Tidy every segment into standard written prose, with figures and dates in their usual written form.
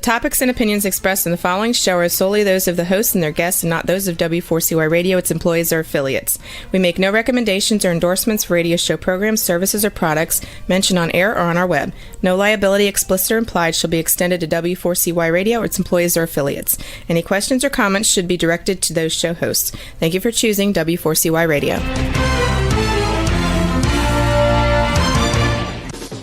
topics and opinions expressed in the following show are solely those of the hosts and their guests and not those of W4CY Radio, its employees, or affiliates. We make no recommendations or endorsements for radio show programs, services, or products mentioned on air or on our web. No liability, explicit or implied, shall be extended to W4CY Radio or its employees or affiliates. Any questions or comments should be directed to those show hosts. Thank you for choosing W4CY Radio.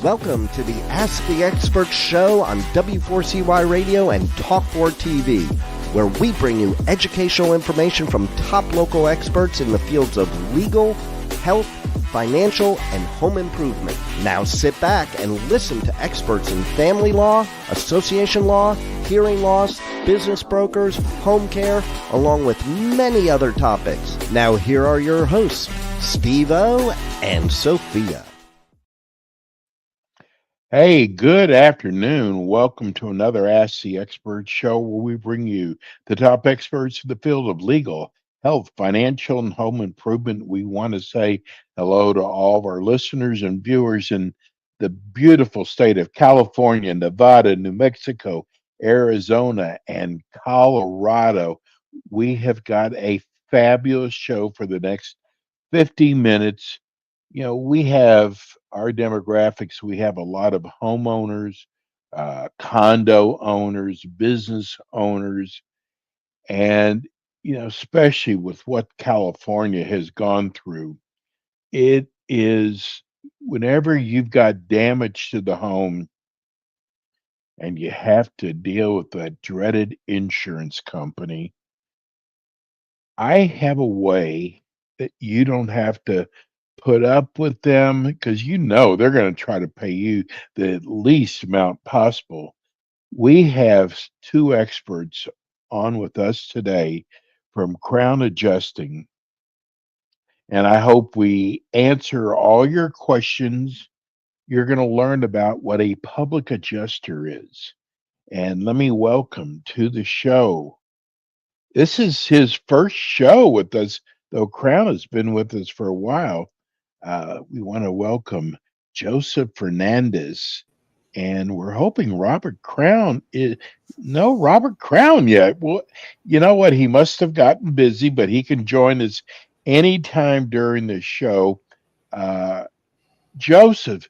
Welcome to the Ask the Expert show on W4CY Radio and Talk4 TV, where we bring you educational information from top local experts in the fields of legal, health, financial, and home improvement. Now sit back and listen to experts in family law, association law, hearing loss, business brokers, home care, along with many other topics. Now here are your hosts, Steve-O and Sophia. Hey, good afternoon. Welcome to another Ask the Expert show where we bring you the top experts in the field of legal, health, financial, and home improvement. We want to say hello to all of our listeners and viewers in the beautiful state of California, Nevada, New Mexico, Arizona, and Colorado. We have got a fabulous show for the next 50 minutes. You know, we have our demographics. We have a lot of homeowners, condo owners, business owners, and, you know, especially with what California has gone through, it is whenever you've got damage to the home and you have to deal with that dreaded insurance company, I have a way that you don't have to put up with them because you know they're going to try to pay you the least amount possible. We have two experts on with us today from Crown Adjusting, and I hope we answer all your questions. You're going to learn about what a public adjuster is. And let me welcome to the show. This is his first show with us, though Crown has been with us for a while. We want to welcome Joseph Fernandez, and we're hoping Robert Crown is no Robert Crown yet. Well, you know what? He must have gotten busy, but he can join us anytime during the show. Joseph,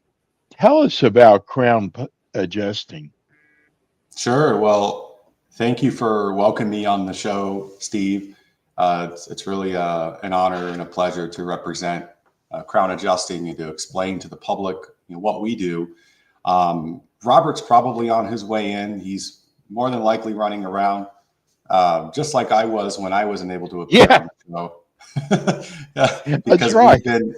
tell us about Crown Adjusting. Sure. Well, thank you for welcoming me on the show, Steve. It's really an honor and a pleasure to represent Crown Adjusting and to explain to the public, you know, what we do. Robert's probably on his way in. He's more than likely running around, just like I was when I wasn't able to appear on the show. Because we've been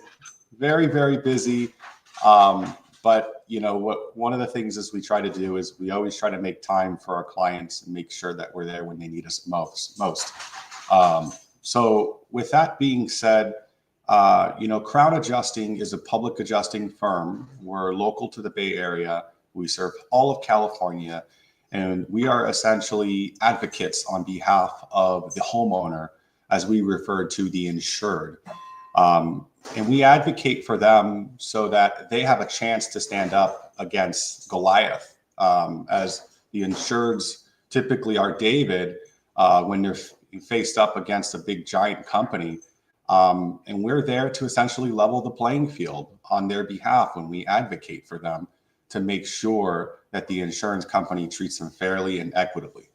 very, very busy. But you know, one of the things is we try to do is we always try to make time for our clients and make sure that we're there when they need us most. So with that being said, you know, Crown Adjusting is a public adjusting firm. We're local to the Bay Area. We serve all of California, and we are essentially advocates on behalf of the homeowner, as we refer to the insured. And we advocate for them so that they have a chance to stand up against Goliath, as the insureds typically are David when they're faced up against a big giant company. And we're there to essentially level the playing field on their behalf when we advocate for them to make sure that the insurance company treats them fairly and equitably.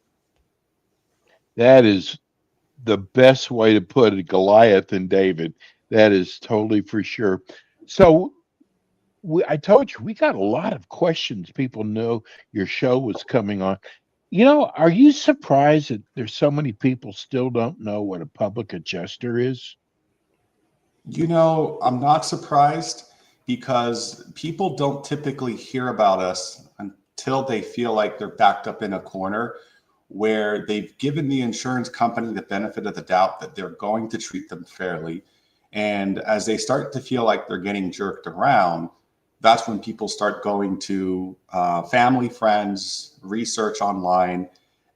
That is the best way to put it, Goliath and David. That is totally for sure. So I told you, we got a lot of questions. People know your show was coming on. You know, are you surprised that there's so many people still don't know what a public adjuster is? You know, I'm not surprised because people don't typically hear about us until they feel like they're backed up in a corner where they've given the insurance company the benefit of the doubt that they're going to treat them fairly. And as they start to feel like they're getting jerked around, that's when people start going to family, friends, research online,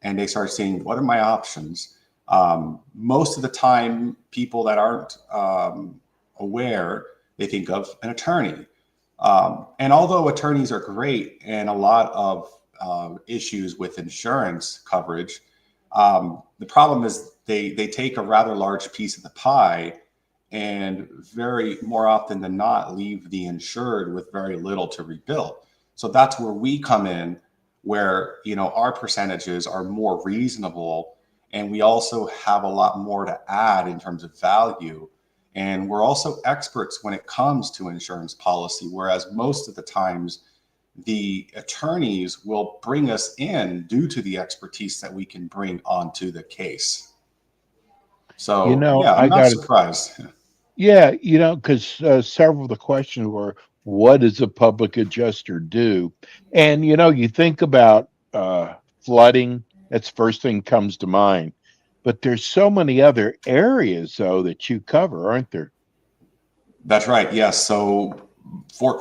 and they start saying, what are my options? Most of the time, people that aren't aware, they think of an attorney. And although attorneys are great and a lot of issues with insurance coverage. The problem is they take a rather large piece of the pie, and very more often than not leave the insured with very little to rebuild. So that's where we come in, where our percentages are more reasonable, and we also have a lot more to add in terms of value. And we're also experts when it comes to insurance policy, whereas most of the times the attorneys will bring us in due to the expertise that we can bring onto the case. So yeah, I'm not surprised. Yeah, because several of the questions were, what does a public adjuster do? And, you think about flooding, that's the first thing comes to mind. But there's so many other areas, though, that you cover, aren't there? That's right. Yes. So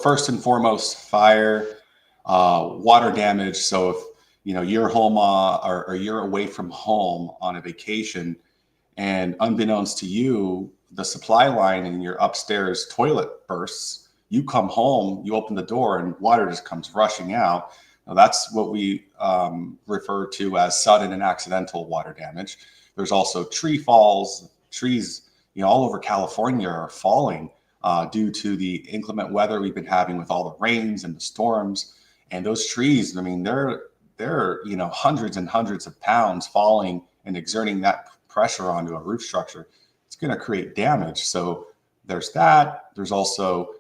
first and foremost, fire, water damage. So if, you're home or you're away from home on a vacation, and unbeknownst to you, the supply line in your upstairs toilet bursts, you come home, you open the door, and water just comes rushing out. Now, that's what we refer to as sudden and accidental water damage. There's also tree falls. Trees, all over California are falling due to the inclement weather we've been having with all the rains and the storms. And those trees, I mean, they're hundreds and hundreds of pounds falling and exerting that pressure onto a roof structure. It's going to create damage. So there's that. There's also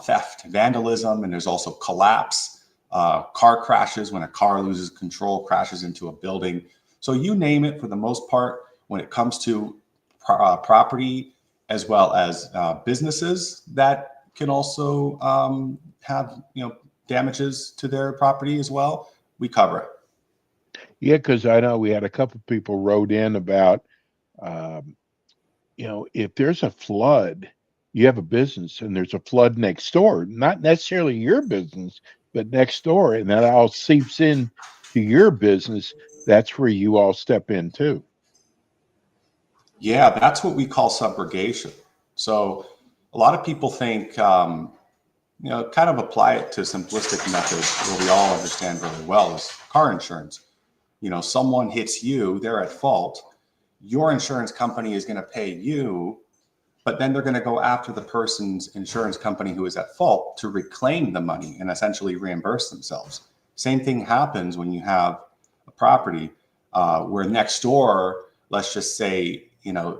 theft, vandalism, and there's also collapse, car crashes when a car loses control, crashes into a building. So you name it, for the most part, when it comes to property as well as businesses that can also have damages to their property as well, we cover it. Yeah, because I know we had a couple people wrote in about, if there's a flood, you have a business and there's a flood next door, not necessarily your business, but next door, and that all seeps in to your business. That's where you all step in too. Yeah, that's what we call subrogation. So a lot of people think, kind of apply it to simplistic methods where we all understand really well is car insurance. Someone hits you, they're at fault. Your insurance company is going to pay you, but then they're going to go after the person's insurance company who is at fault to reclaim the money and essentially reimburse themselves. Same thing happens when you have a property where next door, let's just say, a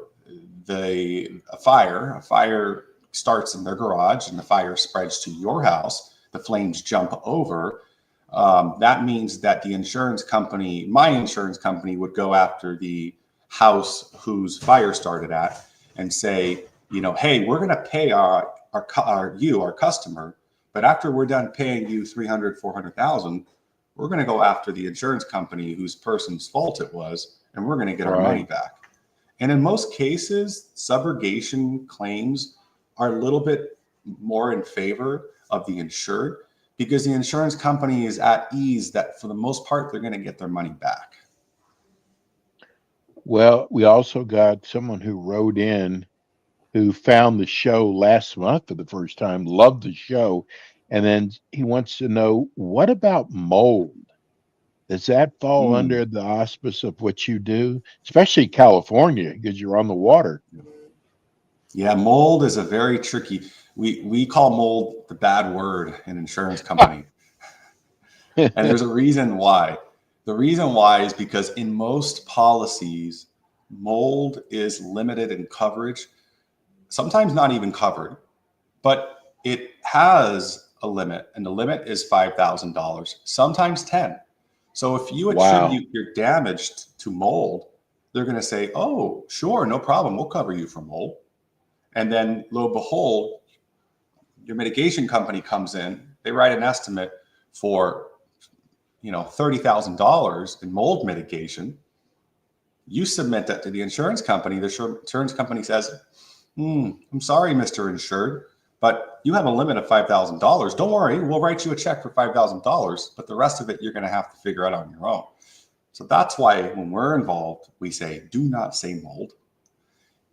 fire starts in their garage and the fire spreads to your house, the flames jump over. That means that the insurance company, my insurance company, would go after the house whose fire started at and say, hey, we're going to pay our customer, but after we're done paying you 300, 400,000, we're going to go after the insurance company whose person's fault it was, and we're going to get our money back. And in most cases, subrogation claims are a little bit more in favor of the insured, because the insurance company is at ease that for the most part, they're going to get their money back. Well, we also got someone who wrote in who found the show last month for the first time, loved the show, and then he wants to know, what about mold? Does that fall under the auspice of what you do, especially California, because you're on the water? Yeah, mold is a very tricky. We call mold the bad word in insurance company. And there's a reason why. The reason why is because in most policies, mold is limited in coverage, sometimes not even covered, but it has a limit, and the limit is $5,000, sometimes 10. So if you attribute your damage to mold, they're going to say, oh, sure, no problem, we'll cover you for mold. And then lo and behold, your mitigation company comes in, they write an estimate for $30,000 in mold mitigation. You submit that to the insurance company. The insurance company says, I'm sorry, Mr. Insured, but you have a limit of $5,000. Don't worry, we'll write you a check for $5,000, but the rest of it you're going to have to figure out on your own. So that's why when we're involved, we say, do not say mold.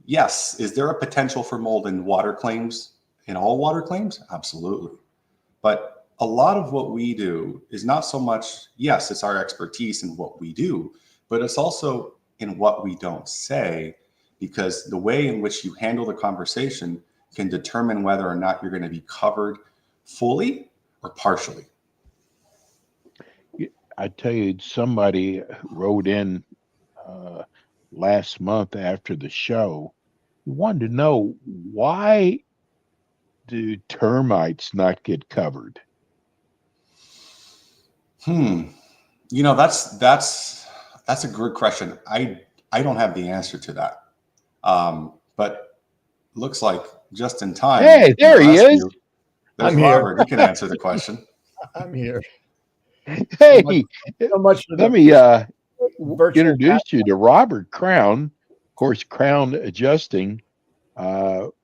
Yes, is there a potential for mold in water claims, in all water claims? Absolutely. But a lot of what we do is not so much, yes, it's our expertise in what we do, but it's also in what we don't say, because the way in which you handle the conversation can determine whether or not you're going to be covered fully or partially. I tell you, somebody wrote in last month after the show, wanted to know, why do termites not get covered? You know, that's a good question. I don't have the answer to that. But looks like just in time. Hey, there he is. There's I'm here. Robert. He can answer the question. I'm here. Hey, So much for let the me virtual introduce you to Robert Crown. Of course, Crown Adjusting.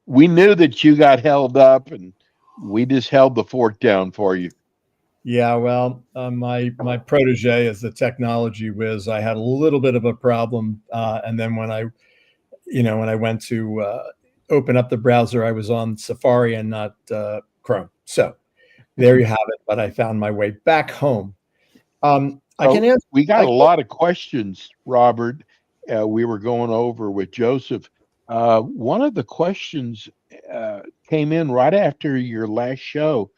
We knew that you got held up, and we just held the fort down for you. Yeah, well, my protege is the technology whiz. I had a little bit of a problem, and then when I went to open up the browser, I was on Safari and not Chrome. So there you have it. But I found my way back home. I can answer. We got a lot of questions, Robert. We were going over with Joseph. One of the questions came in right after your last show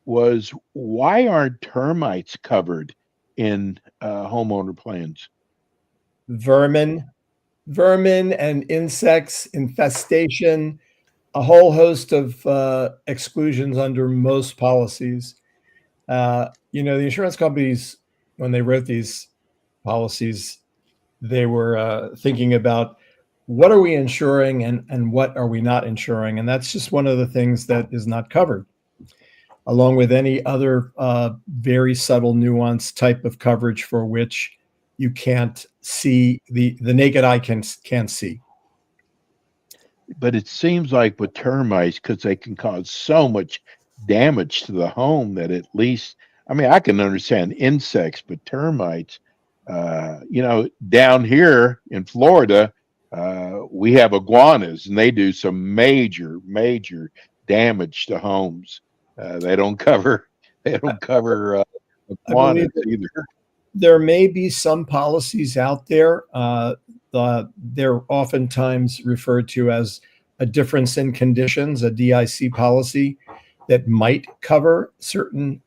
was, why aren't termites covered in homeowner plans? Vermin and insects, infestation, a whole host of exclusions under most policies. The insurance companies, when they wrote these policies, they were thinking about, what are we insuring and what are we not insuring? And that's just one of the things that is not covered, along with any other very subtle, nuanced type of coverage for which you can't see, the naked eye can't see. But it seems like with termites, because they can cause so much damage to the home, that at least, I mean, I can understand insects, but termites, down here in Florida, we have iguanas, and they do some major damage to homes. They don't cover iguanas either. There may be some policies out there. They're oftentimes referred to as a difference in conditions, a DIC policy that might cover certain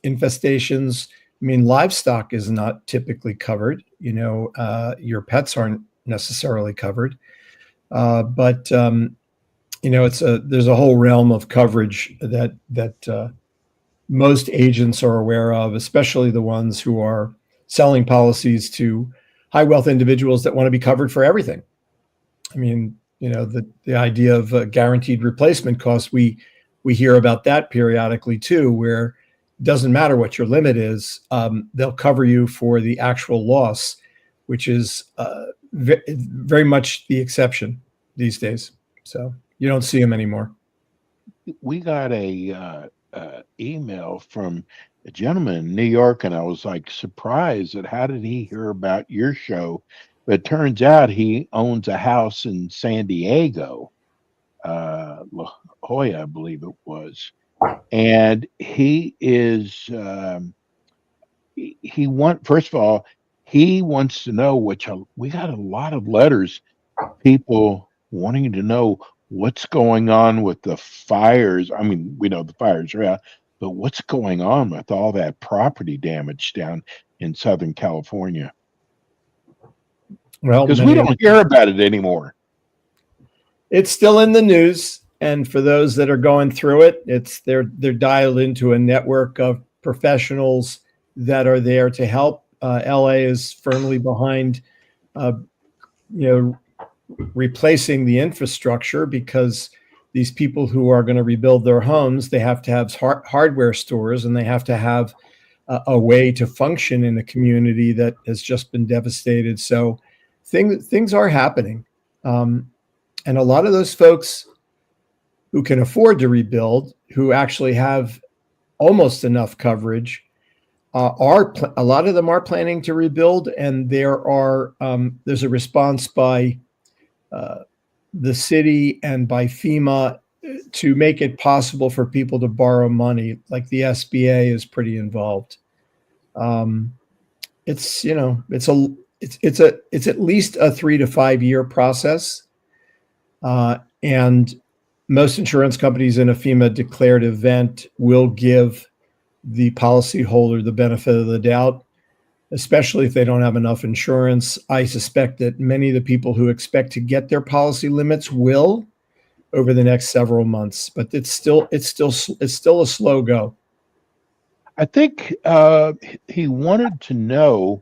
infestations. I mean, livestock is not typically covered. Your pets aren't necessarily covered, but there's a whole realm of coverage that most agents are aware of, especially the ones who are selling policies to high wealth individuals that want to be covered for everything. I mean, the idea of guaranteed replacement costs, we hear about that periodically too, where it doesn't matter what your limit is, they'll cover you for the actual loss, which is very much the exception these days. So you don't see them anymore. We got a email from a gentleman in New York, and I was like surprised at how did he hear about your show. But it turns out he owns a house in San Diego, La Jolla, I believe it was, and he is first of all, he wants to know, which we got a lot of letters, people wanting to know what's going on with the fires. I mean, we know the fires are out, but what's going on with all that property damage down in Southern California? Well, because we don't hear about it anymore. It's still in the news, and for those that are going through it, they're dialed into a network of professionals that are there to help. LA is firmly behind, replacing the infrastructure, because these people who are going to rebuild their homes, they have to have hardware stores, and they have to have a way to function in a community that has just been devastated. So things are happening. And a lot of those folks who can afford to rebuild, who actually have almost enough coverage, a lot of them are planning to rebuild. And there's a response by the city and by FEMA to make it possible for people to borrow money, like the SBA is pretty involved. It's, you know, it's at least a 3 to 5 year process. And most insurance companies in a FEMA declared event will give the policyholder the benefit of the doubt, especially if they don't have enough insurance. I suspect that many of the people who expect to get their policy limits will over the next several months, but it's still a slow go. I think he wanted to know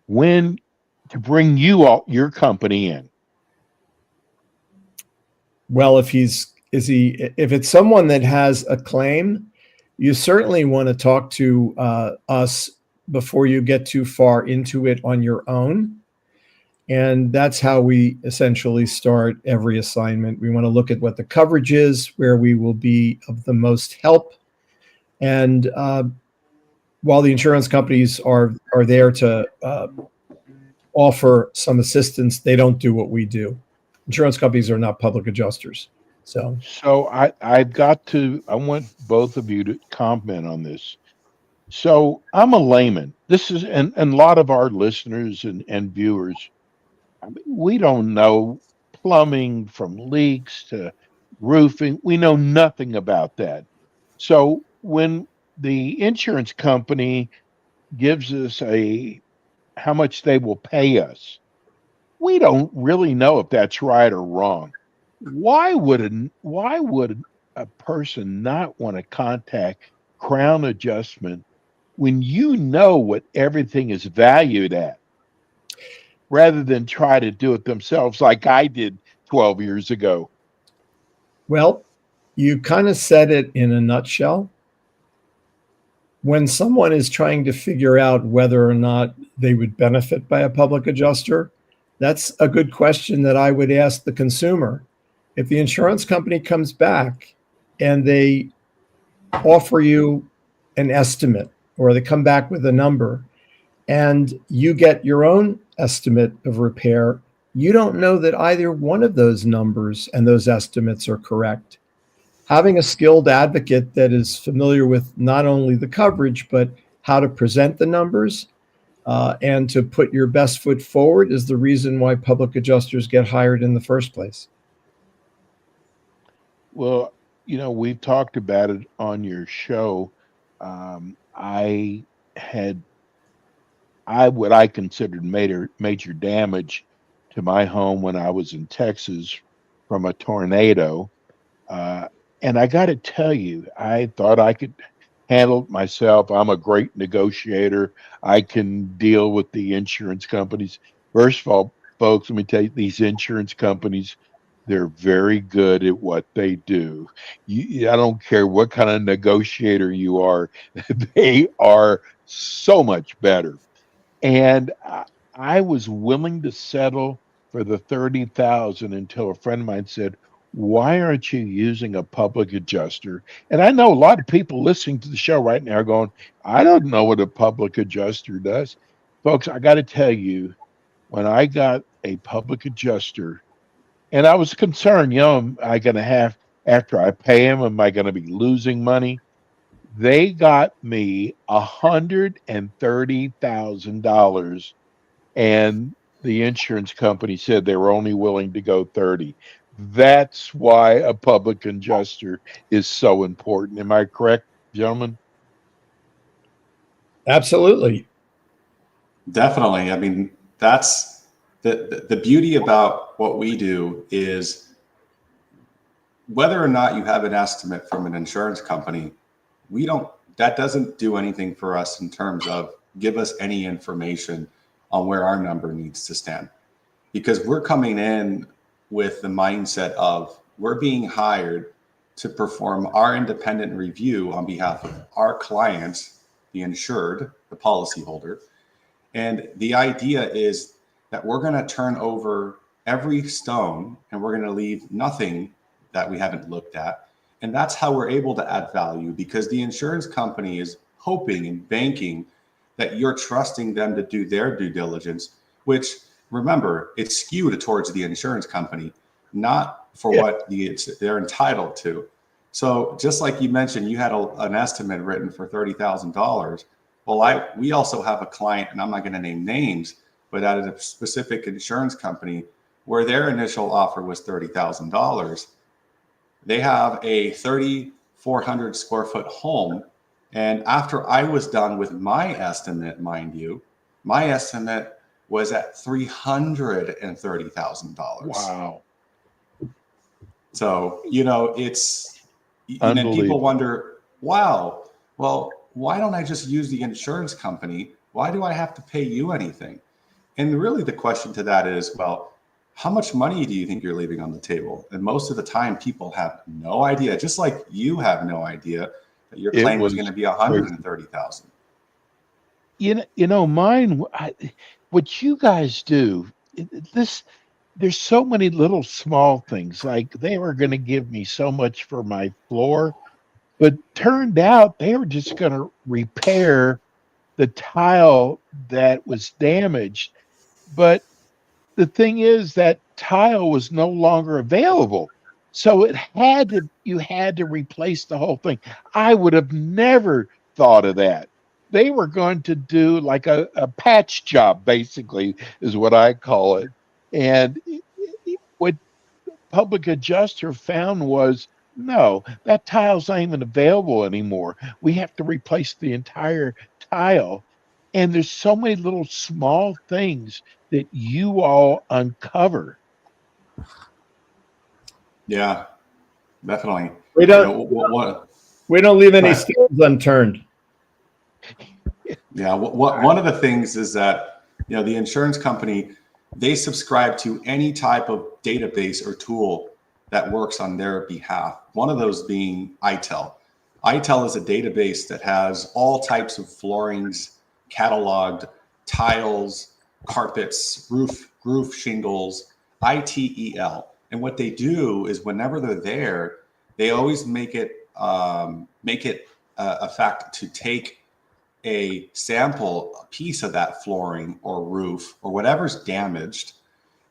when to bring your company in. Well, if it's someone that has a claim, you certainly want to talk to us before you get too far into it on your own. And that's how we essentially start every assignment. We want to look at what the coverage is, where we will be of the most help. And while the insurance companies are there to offer some assistance, they don't do what we do. Insurance companies are not public adjusters. So I want both of you to comment on this. So I'm a layman. This is, and a lot of our listeners and viewers, I mean, we don't know plumbing from leaks to roofing. We know nothing about that. So when the insurance company gives us how much they will pay us, we don't really know if that's right or wrong. Why would a person not want to contact Crown Adjustment when you know what everything is valued at, rather than try to do it themselves like I did 12 years ago? Well, you kind of said it in a nutshell. When someone is trying to figure out whether or not they would benefit by a public adjuster, that's a good question that I would ask the consumer. If the insurance company comes back and they offer you an estimate, or they come back with a number, and you get your own estimate of repair, you don't know that either one of those numbers and those estimates are correct. Having a skilled advocate that is familiar with not only the coverage, but how to present the numbers and to put your best foot forward is the reason why public adjusters get hired in the first place. Well, you know, we've talked about it on your show. I had what I considered major damage to my home when I was in Texas from a tornado. And I got to tell you, I thought I could handle it myself. I'm a great negotiator. I can deal with the insurance companies. First of all, folks, let me tell you, these insurance companies, they're very good at what they do. I don't care what kind of negotiator you are, they are so much better. And I was willing to settle for the $30,000 until a friend of mine said, "Why aren't you using a public adjuster?" And I know a lot of people listening to the show right now are going, "I don't know what a public adjuster does." Folks, I got to tell you, when I got a public adjuster, and I was concerned, am I going to have, after I pay him, am I going to be losing money? They got me $130,000, and the insurance company said they were only willing to go 30. That's why a public adjuster is so important. Am I correct, gentlemen? Absolutely. Definitely. I mean, that's the beauty about what we do is whether or not you have an estimate from an insurance company, that doesn't do anything for us in terms of give us any information on where our number needs to stand, because we're coming in with the mindset of we're being hired to perform our independent review on behalf of our clients, the insured, the policyholder. And the idea is that we're going to turn over every stone and we're going to leave nothing that we haven't looked at. And that's how we're able to add value, because the insurance company is hoping and banking that you're trusting them to do their due diligence, which, remember, it's skewed towards the insurance company. not for what they're entitled to. So just like you mentioned, you had an estimate written for $30,000. Well, we also have a client, and I'm not going to name names, but at a specific insurance company where their initial offer was $30,000. They have a 3,400 square foot home. And after I was done with my estimate, mind you, my estimate was at $330,000. Wow. So, and then people wonder, wow, well, why don't I just use the insurance company? Why do I have to pay you anything? And really the question to that is, well, how much money do you think you're leaving on the table? And most of the time people have no idea, just like you have no idea that your claim was going to be $130,000. Mine, what you guys do, there's so many little small things. Like they were going to give me so much for my floor, but turned out they were just going to repair the tile that was damaged. But the thing is that tile was no longer available. So you had to replace the whole thing. I would have never thought of that. They were going to do like a patch job, basically, is what I call it. And what public adjuster found was, no, that tile's not even available anymore. We have to replace the entire tile. And there's so many little small things that you all uncover. Yeah, definitely. We don't leave any stones unturned. Yeah, one of the things is that, the insurance company, they subscribe to any type of database or tool that works on their behalf. One of those being ITEL. ITEL is a database that has all types of floorings cataloged, tiles, carpets, roof shingles, ITEL. And what they do is whenever they're there, they always make it a fact to take a sample, a piece of that flooring or roof or whatever's damaged,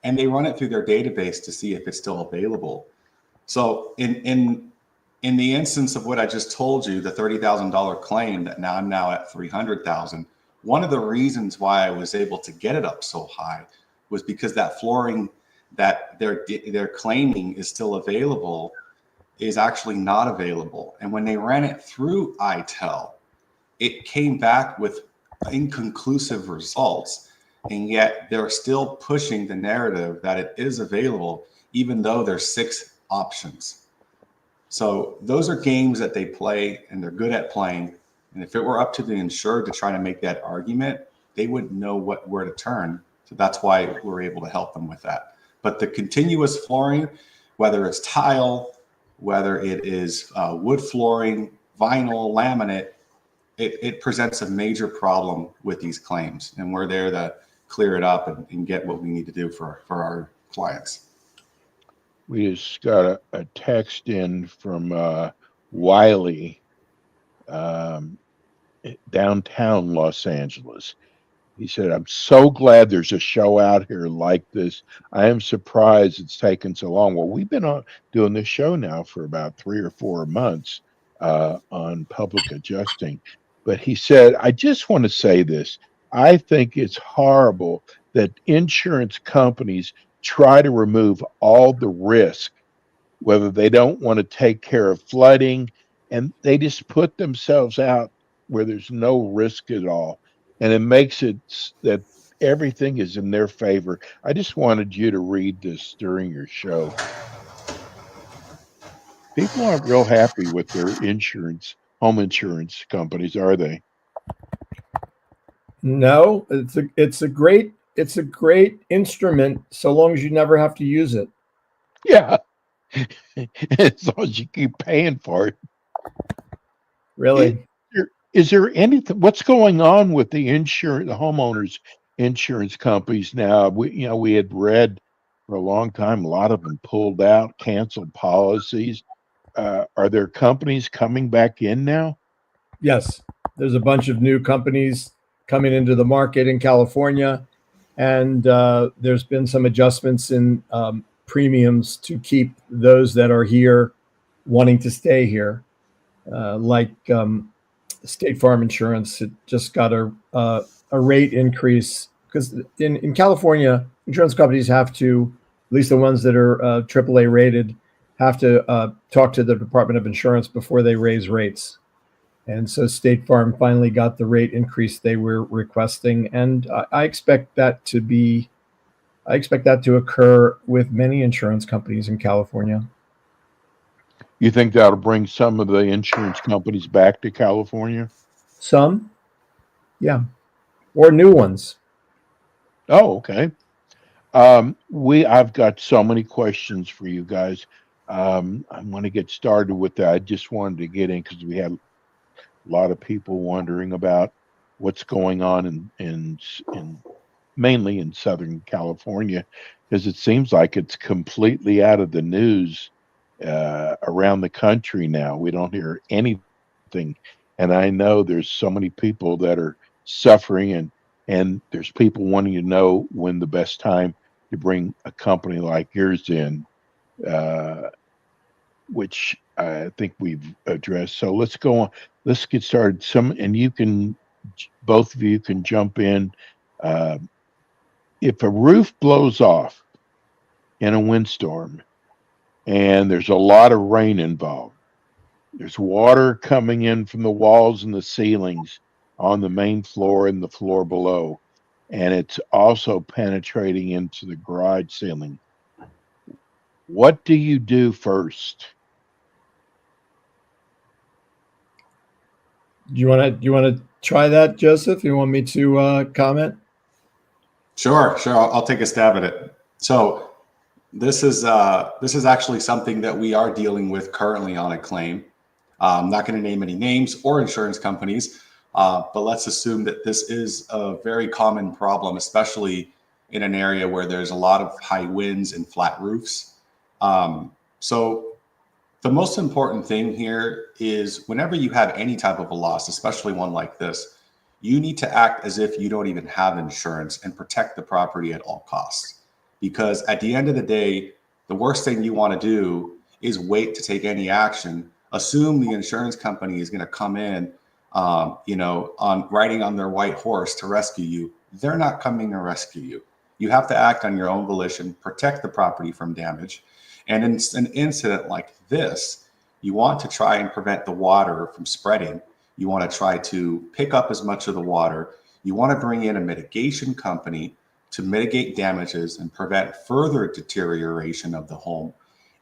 and they run it through their database to see if it's still available. So in the instance of what I just told you, the $30,000 claim that I'm now at $300,000, one of the reasons why I was able to get it up so high was because that flooring that they're claiming is still available is actually not available. And when they ran it through ITEL, it came back with inconclusive results, and yet they're still pushing the narrative that it is available, even though there's 6 options. So those are games that they play, and they're good at playing. And if it were up to the insured to try to make that argument, they wouldn't know where to turn. So that's why we're able to help them with that. But the continuous flooring, whether it's tile, whether it is wood flooring, vinyl, laminate, it presents a major problem with these claims, and we're there to clear it up and get what we need to do for our clients. We just got a text in from Wiley, downtown Los Angeles. He said, I'm so glad there's a show out here like this. I am surprised it's taken so long. Well, we've been doing this show now for about 3 or 4 months on public adjusting. But he said, I just want to say this. I think it's horrible that insurance companies try to remove all the risk, whether they don't want to take care of flooding, and they just put themselves out where there's no risk at all. And it makes it that everything is in their favor. I just wanted you to read this during your show. People aren't real happy with their home insurance companies, are they? No, it's a great instrument so long as you never have to use it. Yeah. As long as you keep paying for it. Really? Is there anything? What's going on with the homeowners insurance companies now? We had read for a long time a lot of them pulled out, canceled policies. Are there companies coming back in now? Yes, there's a bunch of new companies coming into the market in California, and there's been some adjustments in premiums to keep those that are here wanting to stay here. Like State Farm Insurance, it just got a rate increase because in California, insurance companies have to, at least the ones that are AAA rated, have to talk to the Department of Insurance before they raise rates. And so State Farm finally got the rate increase they were requesting, and I expect that to occur with many insurance companies in California. You think that'll bring some of the insurance companies back to California? Some, yeah, or new ones. Oh, okay. I've got so many questions for you guys. I want to get started with that. I just wanted to get in because we had a lot of people wondering about what's going on in mainly in Southern California, because it seems like it's completely out of the news around the country now. We don't hear anything, and I know there's so many people that are suffering, and there's people wanting to know when the best time to bring a company like yours in, which I think we've addressed. So let's go on. Let's get started. Both of you can jump in. If a roof blows off in a windstorm and there's a lot of rain involved, there's water coming in from the walls and the ceilings on the main floor and the floor below, and it's also penetrating into the garage ceiling. What do you do first? You want to try that, Joseph? You want me to comment? Sure. I'll take a stab at it. So this is actually something that we are dealing with currently on a claim. I'm not going to name any names or insurance companies, but let's assume that this is a very common problem, especially in an area where there's a lot of high winds and flat roofs. So the most important thing here is whenever you have any type of a loss, especially one like this, you need to act as if you don't even have insurance and protect the property at all costs. Because at the end of the day, the worst thing you want to do is wait to take any action. Assume the insurance company is going to come in, on riding on their white horse to rescue you. They're not coming to rescue you. You have to act on your own volition, protect the property from damage. And in an incident like this, you want to try and prevent the water from spreading. You want to try to pick up as much of the water. You want to bring in a mitigation company to mitigate damages and prevent further deterioration of the home.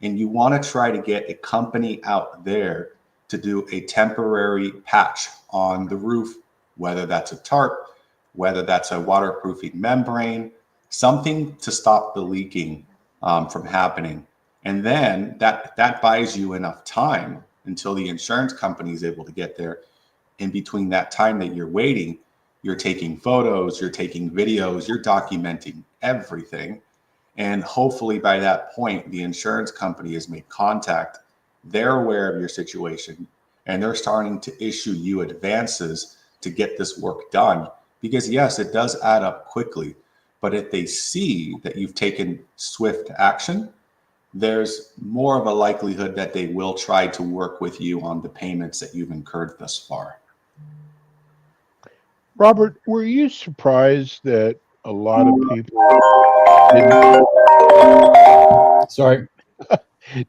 And you want to try to get a company out there to do a temporary patch on the roof, whether that's a tarp, whether that's a waterproofing membrane, something to stop the leaking from happening. And then that buys you enough time until the insurance company is able to get there. In between that time that you're waiting, you're taking photos, you're taking videos, you're documenting everything. And hopefully by that point, the insurance company has made contact. They're aware of your situation, and they're starting to issue you advances to get this work done. Because yes, it does add up quickly. But if they see that you've taken swift action, there's more of a likelihood that they will try to work with you on the payments that you've incurred thus far. Robert, were you surprised that a lot of people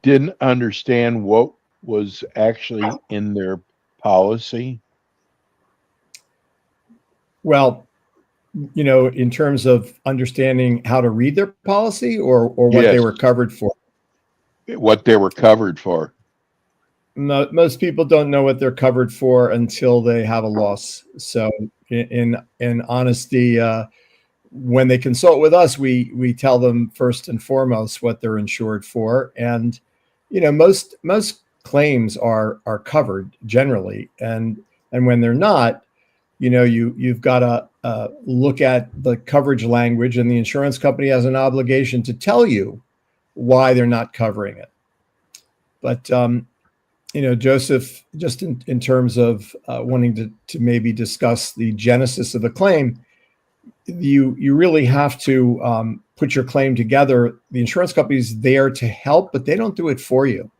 didn't understand what was actually in their policy? Well, in terms of understanding how to read their policy or what Yes. they were covered for. What they were covered for. Most people don't know what they're covered for until they have a loss. So in honesty, when they consult with us, we tell them first and foremost what they're insured for. And, most claims are covered generally. And when they're not, you've got to look at the coverage language, and the insurance company has an obligation to tell you why they're not covering it. But, Joseph, just in terms of wanting to maybe discuss the genesis of the claim, you really have to put your claim together, the insurance company's there to help, but they don't do it for you.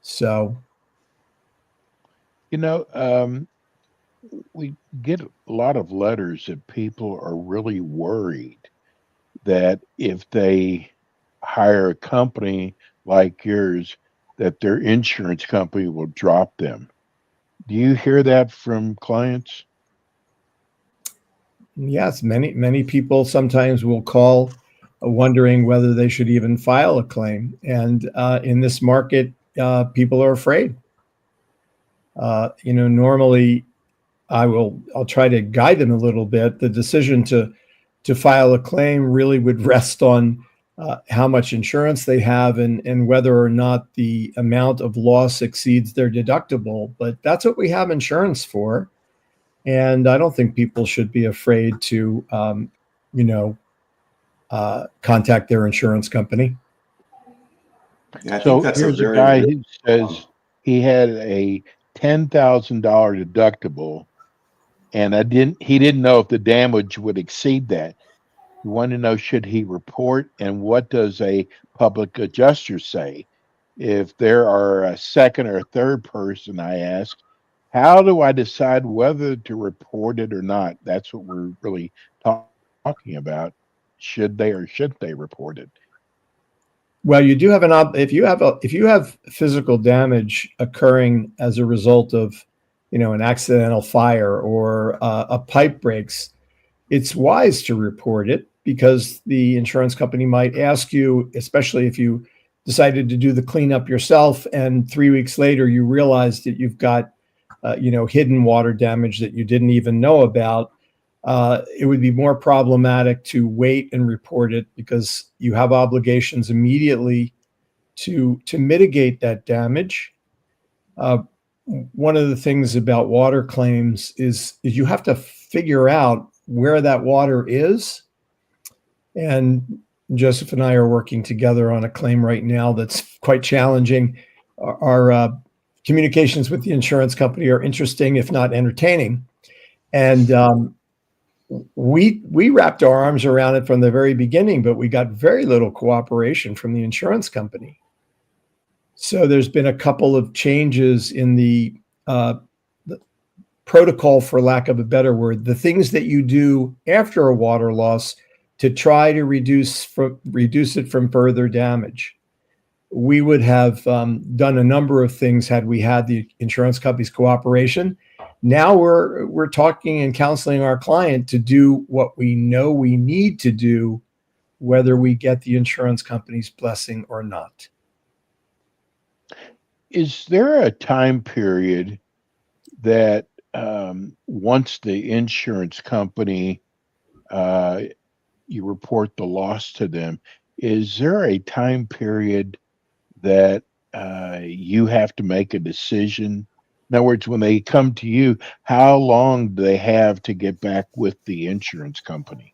So, we get a lot of letters that people are really worried that if they hire a company like yours, that their insurance company will drop them. Do you hear that from clients? yes, many people sometimes will call wondering whether they should even file a claim. And in this market, people are afraid. Normally I'll try to guide them a little bit. The decision to file a claim really would rest on how much insurance they have and whether or not the amount of loss exceeds their deductible. But that's what we have insurance for. And I don't think people should be afraid to, contact their insurance company. Yeah, I So think that's here's a very guy who says he had a $10,000 deductible, and he didn't know if the damage would exceed that. You want to know, should he report, and what does a public adjuster say? If there are a second or third person, I ask, how do I decide whether to report it or not? That's what we're really talking about. Should they or shouldn't they report it? Well, you do have if you have physical damage occurring as a result of, an accidental fire or a pipe breaks, it's wise to report it because the insurance company might ask you, especially if you decided to do the cleanup yourself and 3 weeks later you realize that you've got, hidden water damage that you didn't even know about. It would be more problematic to wait and report it because you have obligations immediately to mitigate that damage. One of the things about water claims is you have to figure out where that water is. And Joseph and I are working together on a claim right now that's quite challenging. Our communications with the insurance company are interesting, if not entertaining. And we wrapped our arms around it from the very beginning, but we got very little cooperation from the insurance company. So there's been a couple of changes in the protocol, for lack of a better word, the things that you do after a water loss to try to reduce it from further damage. We would have done a number of things had we had the insurance company's cooperation. Now we're talking and counseling our client to do what we know we need to do, whether we get the insurance company's blessing or not. Is there a time period that once the insurance company, you report the loss to them, is there a time period that you have to make a decision? In other words, when they come to you, how long do they have to get back with the insurance company?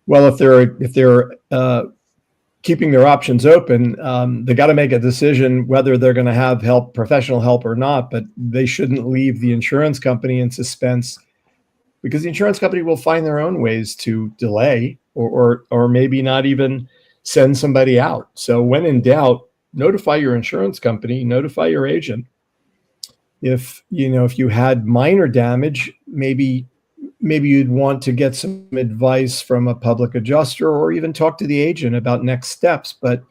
Well, if they're keeping their options open, they got to make a decision whether they're going to have professional help or not. But they shouldn't leave the insurance company in suspense because the insurance company will find their own ways to delay or maybe not even send somebody out. So when in doubt, notify your insurance company, notify your agent. If you had minor damage, maybe you'd want to get some advice from a public adjuster or even talk to the agent about next steps. But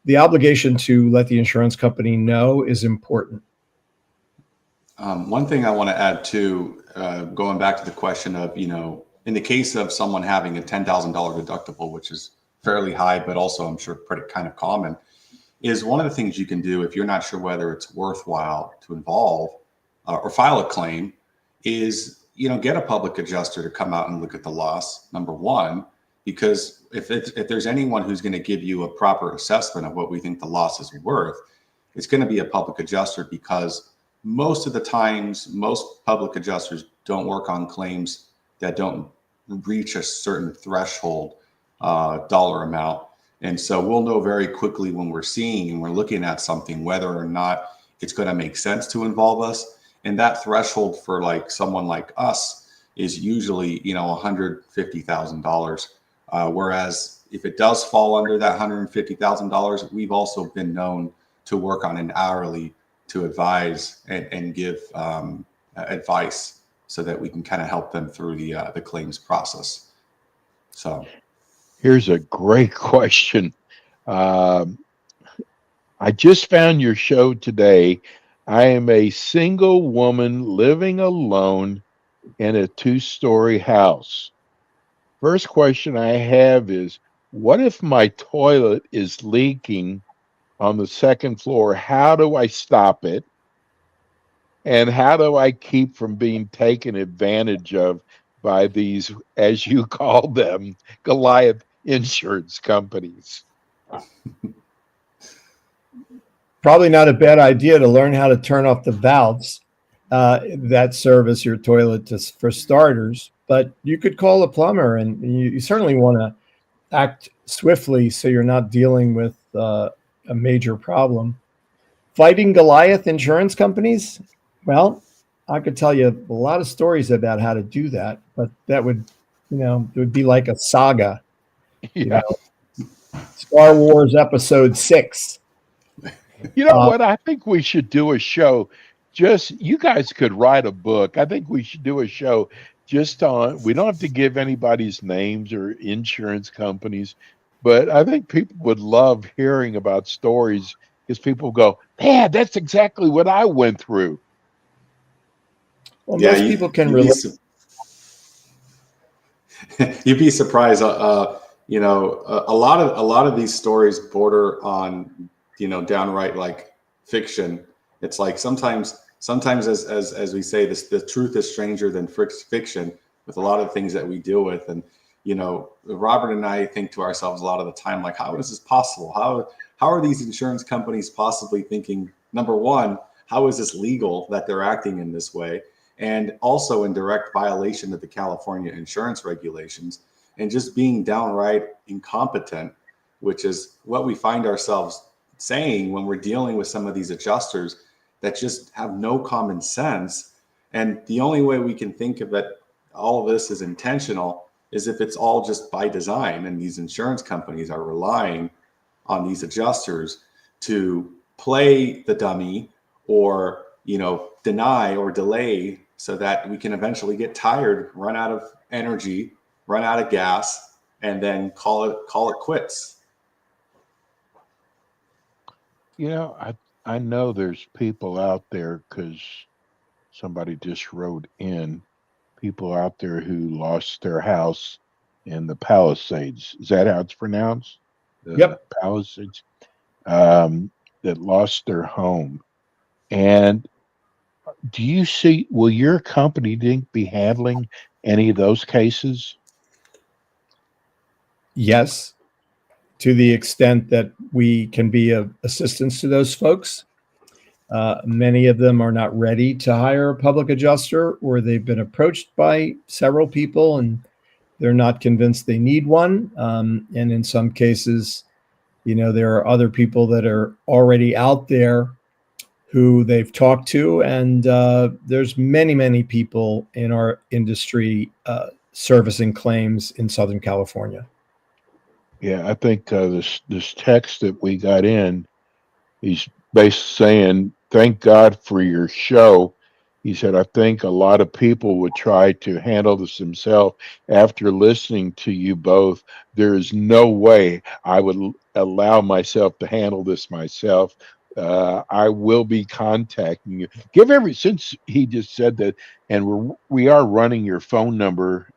the obligation to let the insurance company know is important. One thing I want to add too, going back to the question of, in the case of someone having a $10,000 deductible, which is fairly high, but also I'm sure pretty kind of common, is one of the things you can do if you're not sure whether it's worthwhile to involve or file a claim is, get a public adjuster to come out and look at the loss, number one, because if there's anyone who's going to give you a proper assessment of what we think the loss is worth, it's going to be a public adjuster, because most of the times, most public adjusters don't work on claims that don't reach a certain threshold dollar amount. And so we'll know very quickly when we're seeing and we're looking at something, whether or not it's going to make sense to involve us. And that threshold for someone like us is usually, $150,000 Whereas if it does fall under that $150,000, we've also been known to work on an hourly to advise and give advice so that we can kind of help them through the claims process. So Here's a great question. I just found your show today. I am a single woman living alone in a 2-story house. First question I have is, what if my toilet is leaking on the second floor? How do I stop it? And how do I keep from being taken advantage of by these, as you call them, Goliath insurance companies? Probably not a bad idea to learn how to turn off the valves that service your toilet for starters. But you could call a plumber, and you certainly want to act swiftly so you're not dealing with a major problem. Fighting Goliath insurance companies? Well, I could tell you a lot of stories about how to do that, but that would, it would be like a saga. Yeah. Star Wars Episode 6. You know what? I think we should do a show. You guys could write a book. I think we should do a show just on, we don't have to give anybody's names or insurance companies, but I think people would love hearing about stories because people go, man, that's exactly what I went through. Well, most people can relate. You'd be surprised. A lot of these stories border on, downright like fiction. It's like sometimes as we say, the truth is stranger than fiction with a lot of things that we deal with. And, Robert and I think to ourselves a lot of the time, like, how is this possible? How are these insurance companies possibly thinking, number one, how is this legal that they're acting in this way? And also in direct violation of the California insurance regulations, and just being downright incompetent, which is what we find ourselves saying when we're dealing with some of these adjusters that just have no common sense. And the only way we can think of it, all of this is intentional, is if it's all just by design, and these insurance companies are relying on these adjusters to play the dummy or, deny or delay so that we can eventually get tired, run out of energy, run out of gas, and then call it quits. I know there's people out there, because somebody just wrote in, people out there who lost their house in the Palisades. Is that how it's pronounced? Yep. Palisades. That lost their home. And will your company be handling any of those cases? Yes, to the extent that we can be of assistance to those folks. Many of them are not ready to hire a public adjuster, or they've been approached by several people and they're not convinced they need one. And in some cases, there are other people that are already out there who they've talked to. And there's many, many people in our industry servicing claims in Southern California. Yeah, I think this text that we got in, he's basically saying, thank God for your show. He said, I think a lot of people would try to handle this themselves after listening to you both. There is no way I would allow myself to handle this myself. I will be contacting you. Since he just said that, and we are running your phone number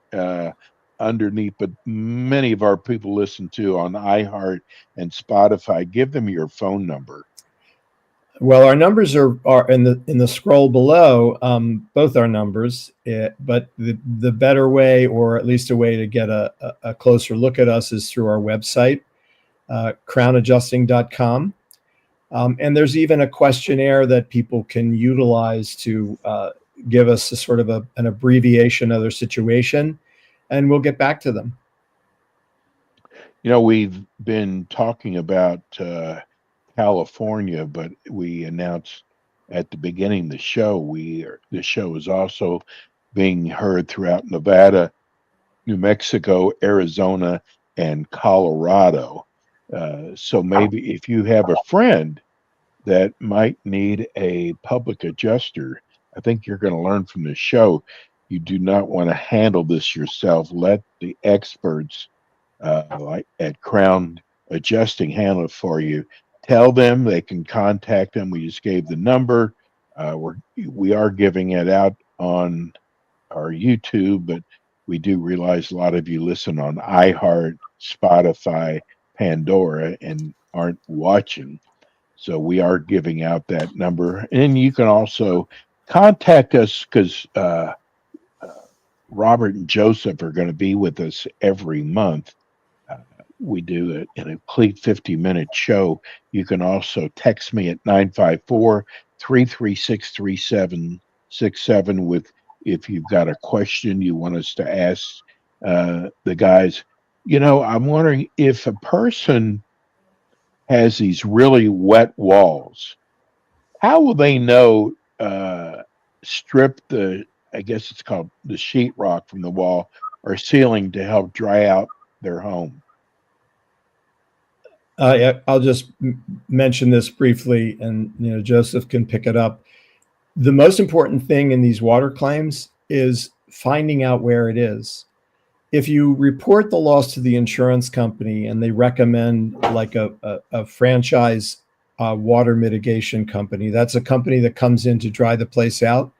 underneath, but many of our people listen to on iHeart and Spotify. Give them your phone number. Well, our numbers are in the scroll below, both our numbers, but the better way, or at least a way to get a closer look at us, is through our website, crownadjusting.com. And there's even a questionnaire that people can utilize to give us a sort of an abbreviation of their situation, and we'll get back to them. We've been talking about California, but we announced at the beginning of the show, the show is also being heard throughout Nevada, New Mexico, Arizona, and Colorado. So maybe if you have a friend that might need a public adjuster, I think you're going to learn from this show. You do not want to handle this yourself. Let the experts like at Crown Adjusting handle it for you. Tell them they can contact them. We just gave the number. We are giving it out on our YouTube, but we do realize a lot of you listen on iHeart, Spotify, Pandora, and aren't watching. So we are giving out that number. And you can also contact us because Robert and Joseph are going to be with us every month. We do it in a complete 50-minute show. You can also text me at 954-336-3767 with if you've got a question you want us to ask the guys. You know, I'm wondering if a person has these really wet walls, how will they know strip the, I guess it's called the sheetrock from the wall or ceiling to help dry out their home? Yeah, I'll just mention this briefly, and Joseph can pick it up. The most important thing in these water claims is finding out where it is. If you report the loss to the insurance company and they recommend like a franchise water mitigation company, that's a company that comes in to dry the place out.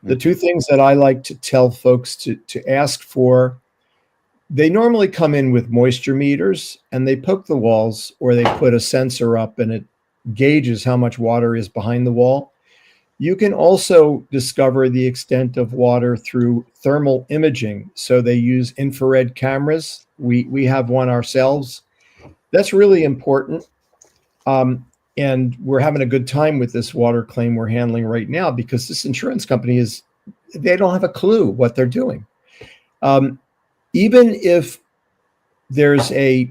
The two things that I like to tell folks to ask for, they normally come in with moisture meters and they poke the walls, or they put a sensor up and it gauges how much water is behind the wall. You can also discover the extent of water through thermal imaging. So they use infrared cameras. We have one ourselves. That's really important. And we're having a good time with this water claim we're handling right now because this insurance company they don't have a clue what they're doing. Even if there's a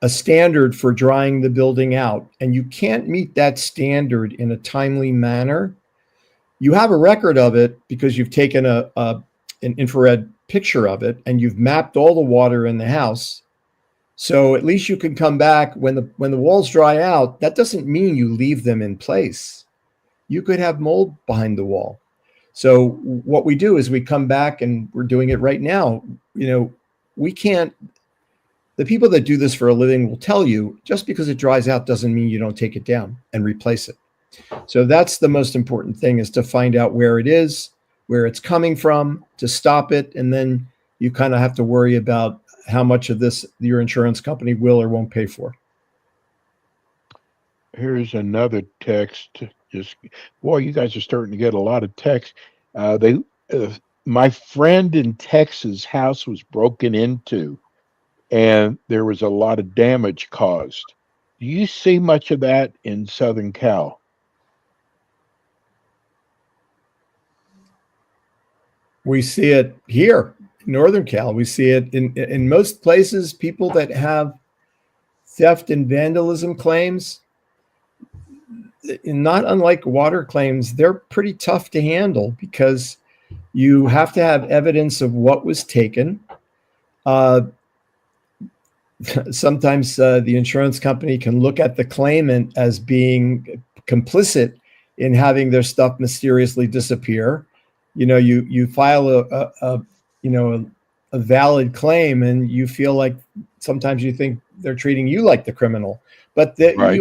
standard for drying the building out and you can't meet that standard in a timely manner, you have a record of it because you've taken an infrared picture of it and you've mapped all the water in the house. So at least you can come back when the walls dry out. That doesn't mean you leave them in place. You could have mold behind the wall. So what we do is we come back, and we're doing it right now. We can't, the people that do this for a living will tell you just because it dries out doesn't mean you don't take it down and replace it. So that's the most important thing, is to find out where it is, where it's coming from, to stop it. And then you kind of have to worry about how much of this your insurance company will or won't pay for. Here's another text. Boy, you guys are starting to get a lot of text. My friend in Texas' house was broken into, and there was a lot of damage caused. Do you see much of that in Southern Cal? We see it here in Northern Cal. We see it in most places. People that have theft and vandalism claims, not unlike water claims, they're pretty tough to handle because you have to have evidence of what was taken. Sometimes the insurance company can look at the claimant as being complicit in having their stuff mysteriously disappear. You file a valid claim, and you feel like sometimes you think they're treating you like the criminal, but Right.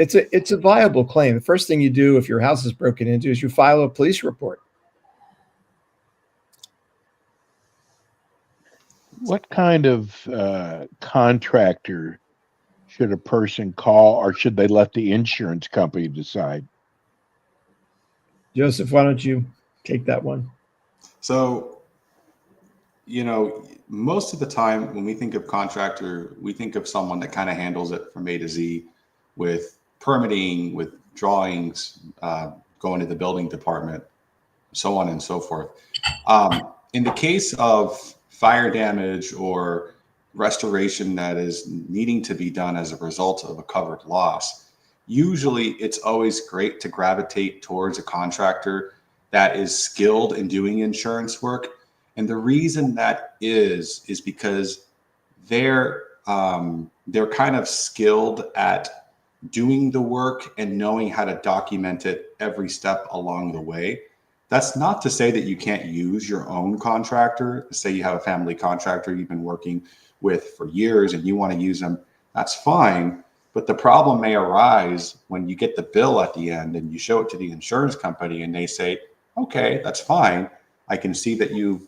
It's a viable claim. The first thing you do if your house is broken into is you file a police report. What kind of contractor should a person call, or should they let the insurance company decide? Joseph, why don't you take that one? So, most of the time when we think of contractor, we think of someone that kind of handles it from A to Z with permitting, with drawings, going to the building department, so on and so forth. In the case of fire damage or restoration that is needing to be done as a result of a covered loss, usually it's always great to gravitate towards a contractor that is skilled in doing insurance work. And the reason that is because they're kind of skilled at doing the work and knowing how to document it every step along the way. That's not to say that you can't use your own contractor. Say you have a family contractor you've been working with for years and you want to use them, that's fine. But the problem may arise when you get the bill at the end and you show it to the insurance company and they say, okay, that's fine. I can see that you've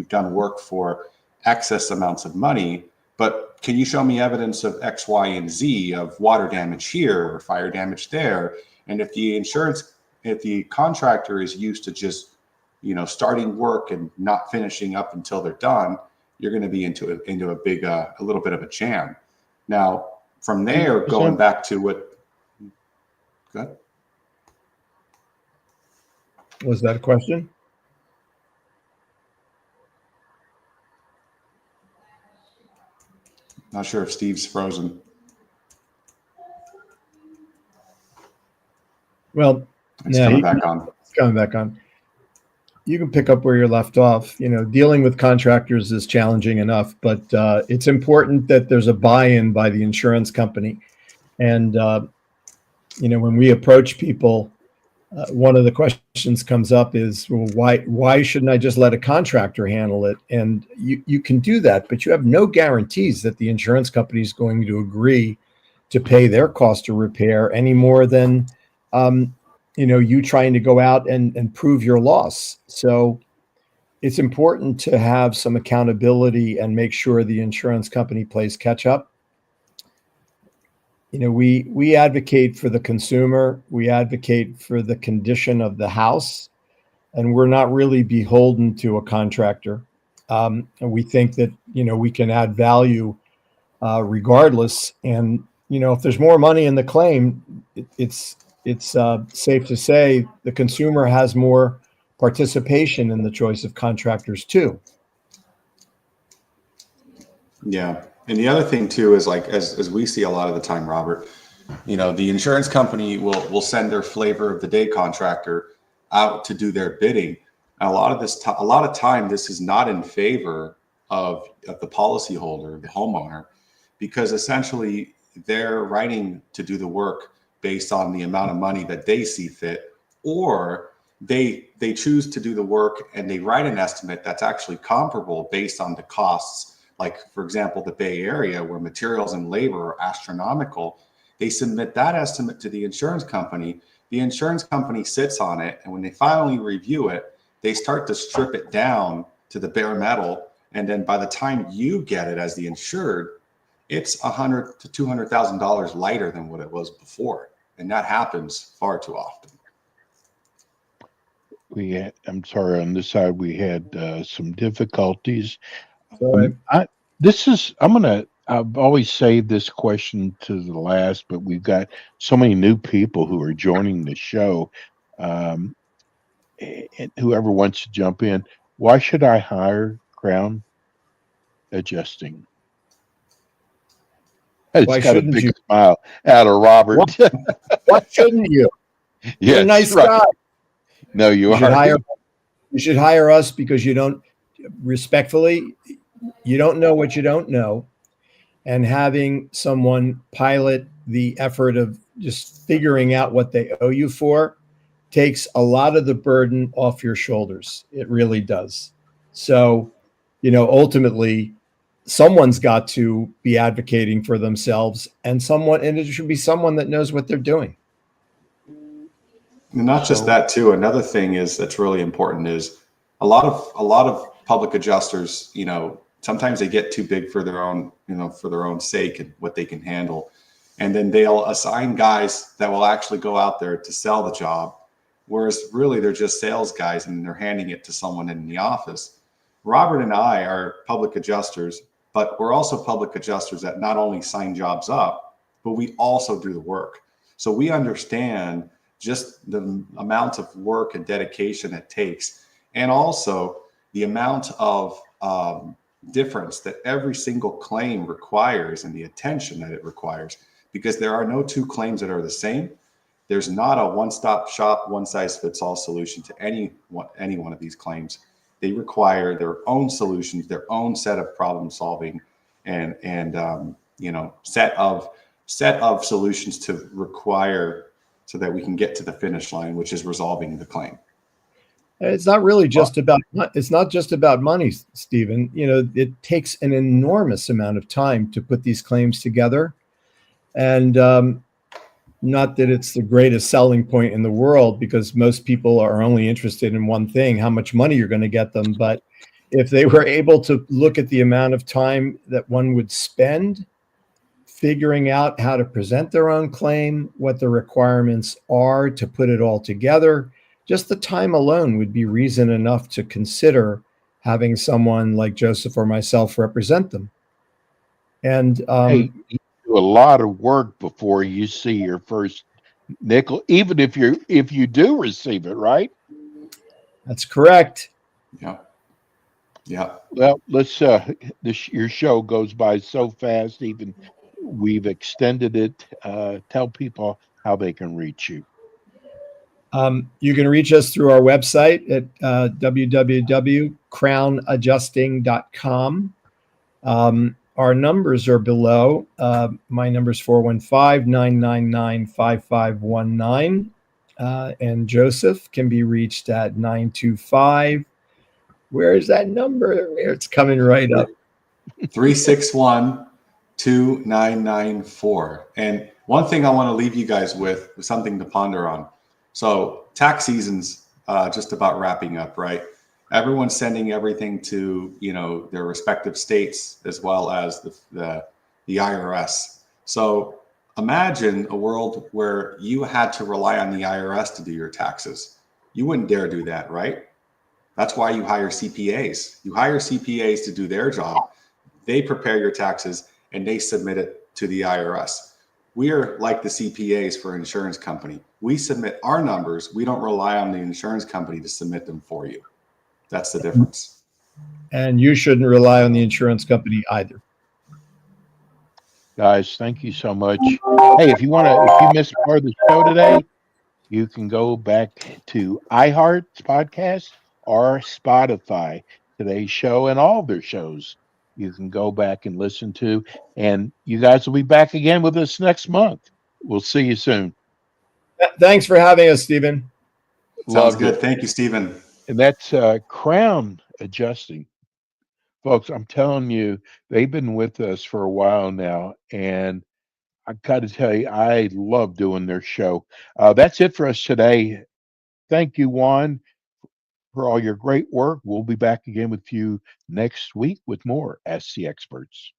done work for excess amounts of money, but can you show me evidence of X, Y, and Z of water damage here or fire damage there? And if the contractor is used to just, starting work and not finishing up until they're done, you're going to be into a little bit of a jam. Now, from there, going back to what, go ahead. Was that a question? Not sure if Steve's frozen. Well, It's coming back on. It's coming back on. You can pick up where you're left off. Dealing with contractors is challenging enough, but it's important that there's a buy-in by the insurance company. And, when we approach people, one of the questions comes up is, well, why shouldn't I just let a contractor handle it? And you can do that, but you have no guarantees that the insurance company is going to agree to pay their cost of repair any more than, you trying to go out and prove your loss. So it's important to have some accountability and make sure the insurance company plays catch up. We advocate for the consumer, we advocate for the condition of the house, and we're not really beholden to a contractor. And we think that, we can add value regardless. And, if there's more money in the claim, it's safe to say the consumer has more participation in the choice of contractors too. Yeah. And the other thing too is, like, as we see a lot of the time, Robert, the insurance company will send their flavor of the day contractor out to do their bidding. And a lot of time, this is not in favor of the policyholder, the homeowner, because essentially they're writing to do the work based on the amount of money that they see fit, or they choose to do the work and they write an estimate that's actually comparable based on the costs. Like, for example, the Bay Area, where materials and labor are astronomical, they submit that estimate to the insurance company. The insurance company sits on it, and when they finally review it, they start to strip it down to the bare metal. And then by the time you get it as the insured, it's $100,000 to $200,000 lighter than what it was before, and that happens far too often. I'm sorry, on this side we had some difficulties. So I've always saved this question to the last, but we've got so many new people who are joining the show. And whoever wants to jump in, why should I hire Crown Adjusting? It's Why got a shouldn't big you? smile out of Robert. Why shouldn't you? Yeah, You're a nice guy. No, you You are. should hire us because you don't know what you don't know. And having someone pilot the effort of just figuring out what they owe you for takes a lot of the burden off your shoulders. It really does. So, ultimately, someone's got to be advocating for themselves, and it should be someone that knows what they're doing. And not just that too. Another thing that's really important is a lot of public adjusters, sometimes they get too big for their own sake and what they can handle. And then they'll assign guys that will actually go out there to sell the job. Whereas really they're just sales guys and they're handing it to someone in the office. Robert and I are public adjusters, but we're also public adjusters that not only sign jobs up, but we also do the work. So we understand just the amount of work and dedication it takes, and also the amount of difference that every single claim requires and the attention that it requires, because there are no two claims that are the same. There's not a one-stop shop, one-size-fits-all solution to any one of these claims. They require their own solutions, their own set of problem solving. and set of solutions to require so that we can get to the finish line, which is resolving the claim. It's not really just about, it's not just about money, Stephen. It takes an enormous amount of time to put these claims together. And not that it's the greatest selling point in the world, because most people are only interested in one thing, how much money you're going to get them. But if they were able to look at the amount of time that one would spend figuring out how to present their own claim, what the requirements are to put it all together, just the time alone would be reason enough to consider having someone like Joseph or myself represent them. And hey, you do a lot of work before you see your first nickel, even if you do receive it, right? That's correct. Yeah. Yeah. Well, let's your show goes by so fast, even we've extended it. Tell people how they can reach you. You can reach us through our website at www.crownadjusting.com. Our numbers are below. My number is 415-999-5519. And Joseph can be reached at 925. Where is that number? It's coming right up. 361-2994. And one thing I want to leave you guys with something to ponder on. So tax season's just about wrapping up, right? Everyone's sending everything to, their respective states as well as the IRS. So imagine a world where you had to rely on the IRS to do your taxes. You wouldn't dare do that, right? That's why you hire CPAs. You hire CPAs to do their job. They prepare your taxes and they submit it to the IRS. We are like the CPAs for an insurance company. We submit our numbers. We don't rely on the insurance company to submit them for you. That's the difference. And you shouldn't rely on the insurance company either. Guys, thank you so much. Hey, if you missed part of the show today, you can go back to iHeart's podcast or Spotify. Today's show and all of their shows you can go back and listen to. And you guys will be back again with us next month. We'll see you soon. Thanks for having us, Stephen. Sounds good. Thank you, Stephen. And that's Crown Adjusting. Folks, I'm telling you, they've been with us for a while now. And I got to tell you, I love doing their show. That's it for us today. Thank you, Juan, for all your great work. We'll be back again with you next week with more Ask the Experts.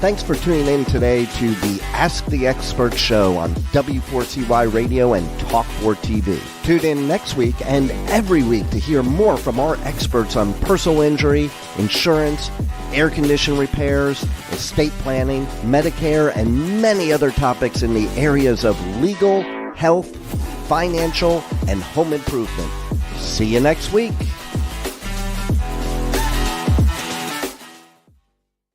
Thanks for tuning in today to the Ask the Expert show on W4CY Radio and Talk4 TV. Tune in next week and every week to hear more from our experts on personal injury, insurance, air condition repairs, estate planning, Medicare, and many other topics in the areas of legal, health, financial, and home improvement. See you next week.